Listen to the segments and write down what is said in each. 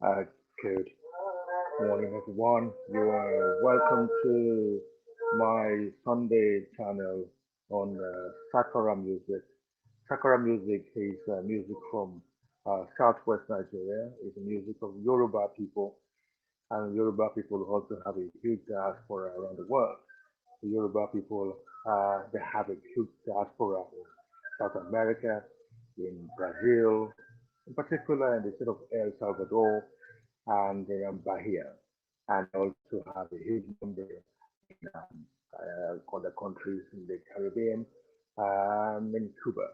Uh, Good morning, everyone. You are welcome to my Sunday channel on Sakara Music. Sakara Music is music from southwest Nigeria. It's the music of Yoruba people, and Yoruba people also have a huge diaspora around the world. The Yoruba people, they have a huge diaspora in South America, in Brazil, in particular in the state of El Salvador and Bahia, and also have a huge number in other countries in the Caribbean, in Cuba.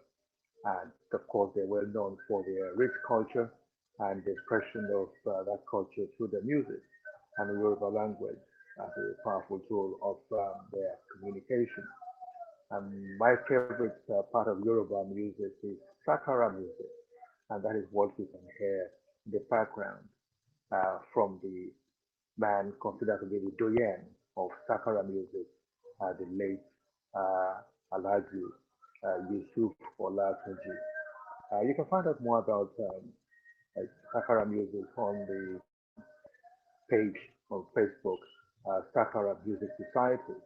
And of course, they're well known for their rich culture and the expression of that culture through the music and the Yoruba language as a powerful tool of their communication. My favorite part of Yoruba music is Sakara music, and that is what you can hear in the background from the man considered to be the doyen of Sakara music, the late Alhaji Yusuf Olatunji. You can find out more about Sakara music on the page on Facebook, Sakara Music Society.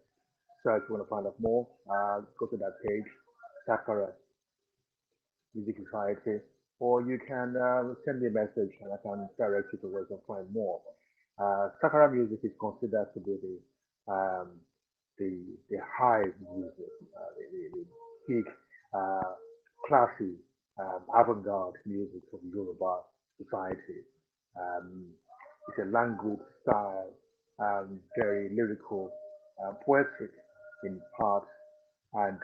So if you want to find out more, go to that page, Sakara Music Society, or you can send me a message and I can direct you to where you can find more. Sakara music is considered to be the high music, the peak, uh, classy, avant-garde music of Yoruba society. Um, it's a language style, very lyrical, poetic in parts, and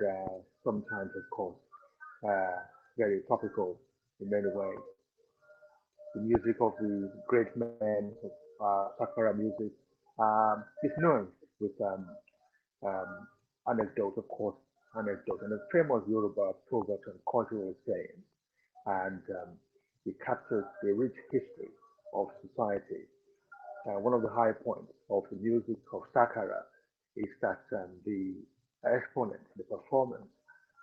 sometimes, of course, uh, very topical in many ways. The music of the great men of Sakara music is known with anecdote, of course, anecdote, and a famous Yoruba proverbs and cultural sayings. And it captures the rich history of society. One of the high points of the music of Sakara is that the exponents, the performance,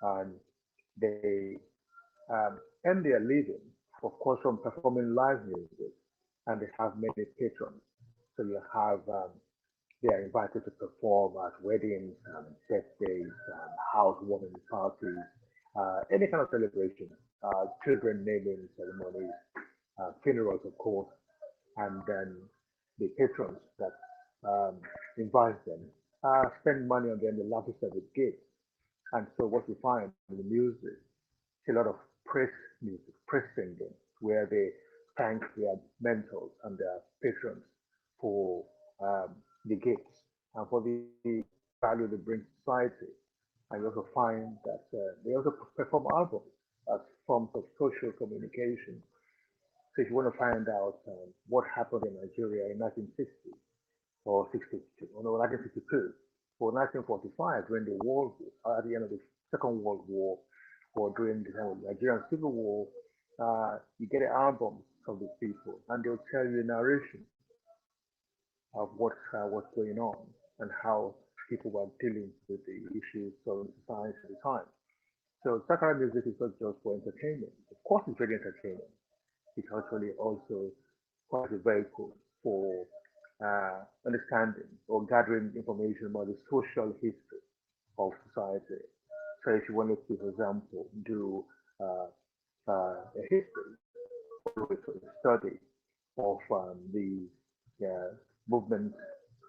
and they earn their living, of course, from performing live music, and they have many patrons. So you have they are invited to perform at weddings, birthdays, housewarming parties, any kind of celebration, children naming ceremonies, funerals, of course, and then the patrons that um, invite them spend money on them, the lavish of the gifts. And so what you find in the music is a lot of praise music, praise singing, where they thank their mentors and their patrons for the gifts and for the value they bring to society. And you also find that they also perform albums as forms of social communication. So if you want to find out what happened in Nigeria in 1960 or 62, or no, 1962 or 1945 during the World War, at the end of the Second World War, or during the time of the Nigerian Civil War, you get albums of these people, and they'll tell you a narration of what was going on and how people were dealing with the issues of society at the time. So Sakara music is not just for entertainment. Of course, it's very entertaining. It's actually also quite a vehicle for understanding or gathering information about the social history of society. So if you wanted to, for example, do a history or do a study of the movements,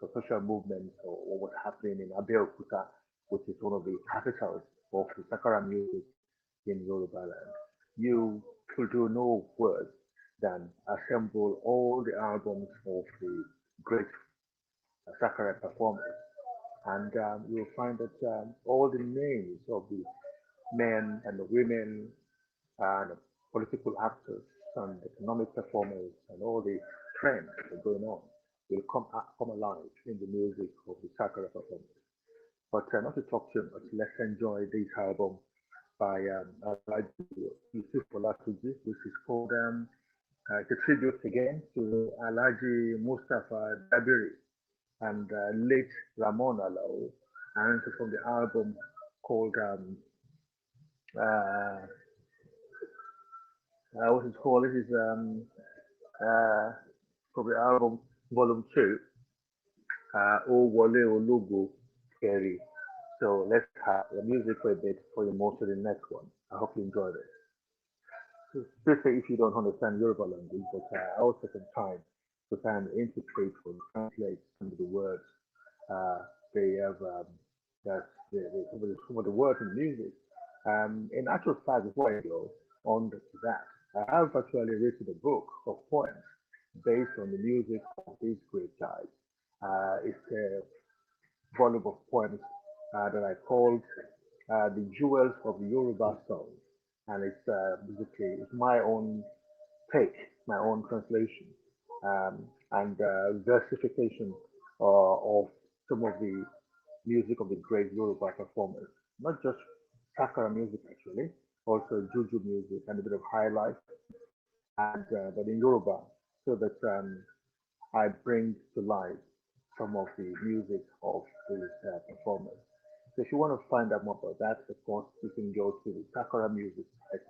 the social movements, or what's happening in Abeokuta, which is one of the capitals of the Sakara music in Yoruba land. You could do no worse than assemble all the albums of the great Sakara performers, and you'll find that all the names of the men and the women and political actors and economic performers and all the trends that are going on will come alive in the music of the Sakara performance. But not to talk too much, let's enjoy this album by Alaji Yusuf Olatuji, which is called it's a tribute again to Alaji Mustafa Dabiri and late Ramon Alao, and it's from the album called uh, what is it called? This is uh, from the album Volume Two, O Wole Ologo Kerry. So let's have the music for a bit for you move to the next one. I hope you enjoyed it. Especially if you don't understand Yoruba language, but I also take some time to kind of interpret or translate some of the words they have that some of the words in music. In actual fact, before I go on to that, I have actually written a book of poems based on the music of these great guys. It's a volume of poems that I called the Jewels of the Yoruba Song, and it's basically it's my own take, my own translation, and versification of some of the music of the great Yoruba performers. Not just Sakara music actually, also Juju music and a bit of high life, and but in Yoruba, so that I bring to life some of the music of these performers. So if you want to find out more about that, of course, you can go to the Sakara Music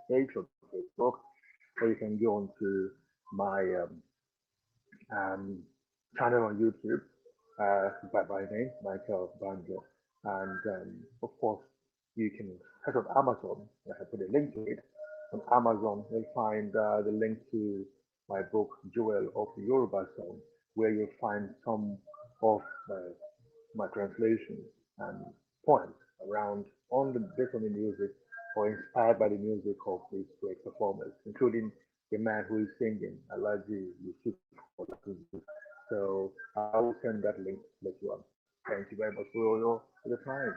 page on Facebook, or you can go on to my um, channel on YouTube by name, Michael Banjo. And of course, you can head on Amazon. I put a link to it. On Amazon, you'll find the link to my book, Jewel of the Yoruba Song, where you'll find some of my translations and poems around on the based on the music or inspired by the music of these great performers, including the man who is singing, Alaji Yusuf Olatunji. So I will send that link later on. Thank you very much for the time.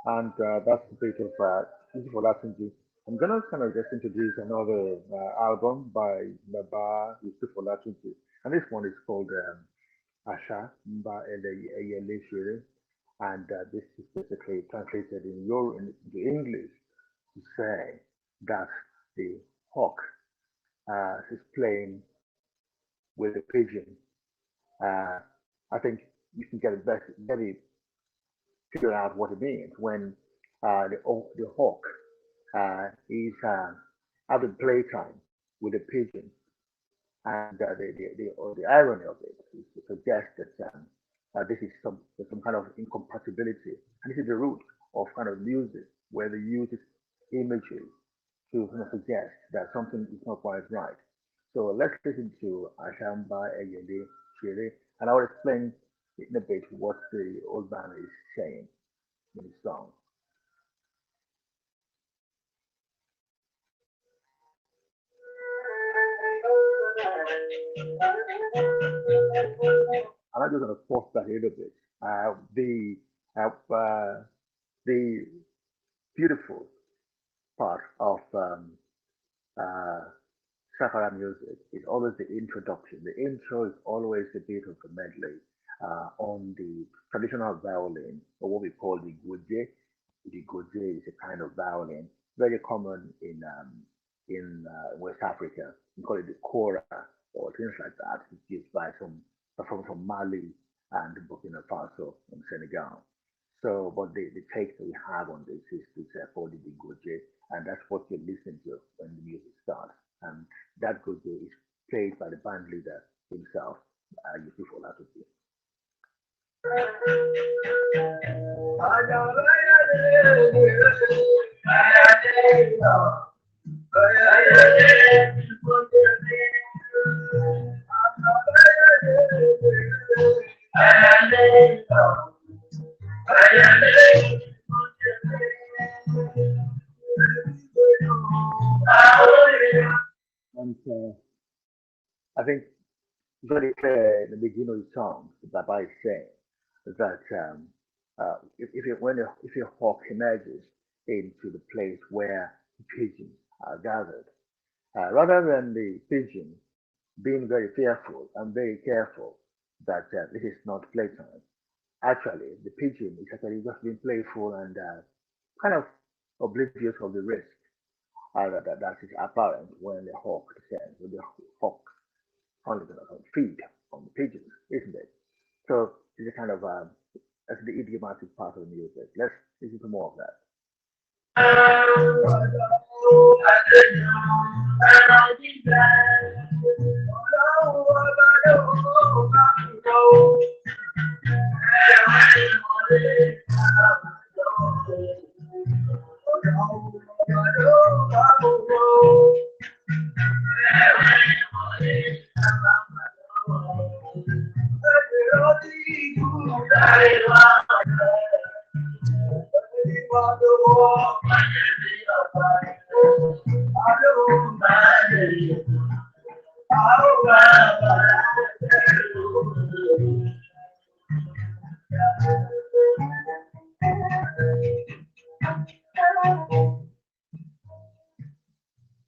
And that's a bit of useful Latingy. I'm gonna kind of just introduce another album by Baba Yusuf Olatunji, and this one is called Asha Mba Eyele Shere, and this is basically translated into English to say that the hawk is playing with the pigeon. Uh, I think you can get it very figure out what it means when the hawk is having playtime with the pigeon, and the irony of it is to suggest that this is some kind of incompatibility, and this is the root of kind of music where they use imagery to kind of suggest that something is not quite right. So let's listen to Ashamba Eyede Shere, and I will explain in a bit what the old man is saying in his song. I'm just going to pause that a little bit. Uh, uh, the beautiful part of uh, Sakara music is always the introduction. The intro is always a bit of a medley on the traditional violin, or what we call the goje. The goje is a kind of violin very common in West Africa. We call it the kora or things like that. It's used by some from Mali and Burkina Faso and Senegal. So, but the take that we have on this is called the goje, and that's what you're listening to when the music starts. And that goje is played by the band leader himself, Yusuf Olatutu. And I think very clear in the beginning of the song that I say that if your hawk emerges into the place where the pigeons are gathered, rather than the pigeon being very fearful and very careful that this is not playtime, actually the pigeon is actually just being playful and kind of oblivious of the risk that is apparent when the hawk descends, when the hawk only going to feed on the pigeons, isn't it? So it's a kind of that's the idiomatic part of the music. Let's listen to more of that.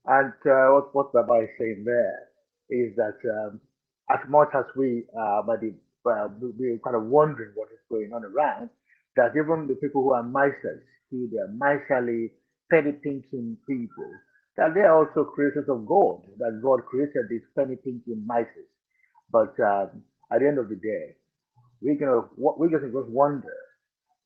And what Baba is saying there is that as much as we kind of wondering what is going on around, that even the people who are misers, who they are miserly, penny pinching people, that they are also creators of God, that God created these penny pinching misers. But at the end of the day, we're going to just wonder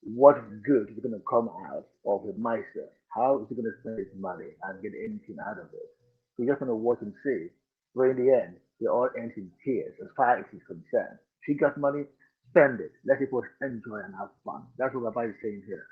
what good is going to come out of a miser? How is he going to spend his money and get anything out of it? We're just going to watch and see. But in the end, they all end in tears as far as he's concerned. If he got money, spend it. Let people enjoy and have fun. That's what Rabbi is saying here.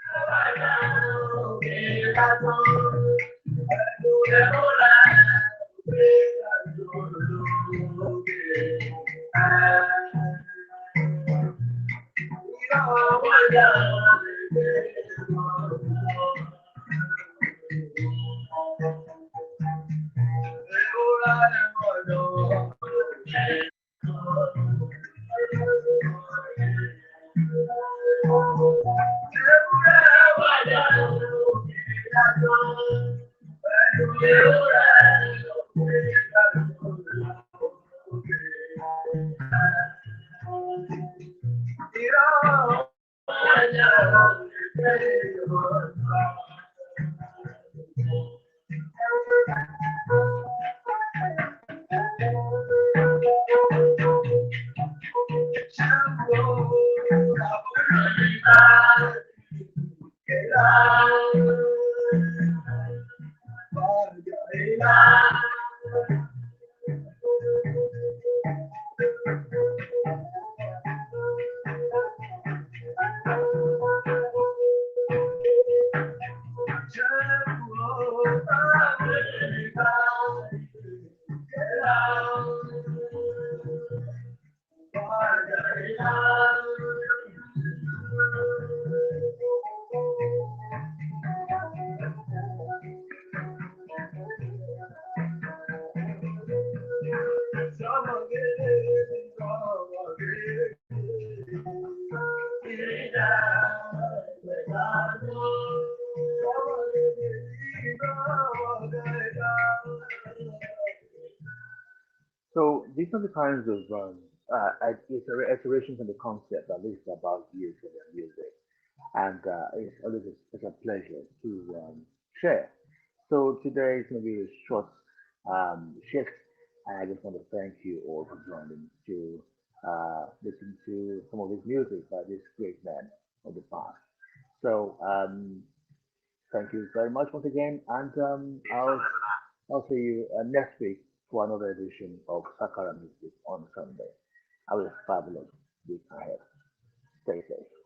So these are the kinds of iterations on the concept, at least about youth and their music. And it's always it's a pleasure to share. So today is going to be a short shift, and I just want to thank you all for joining to listen to some of this music by this great man of the past. So thank you very much once again, and I'll see you next week for another edition of Sakara Music on Sunday. Have a fabulous week ahead. Stay safe.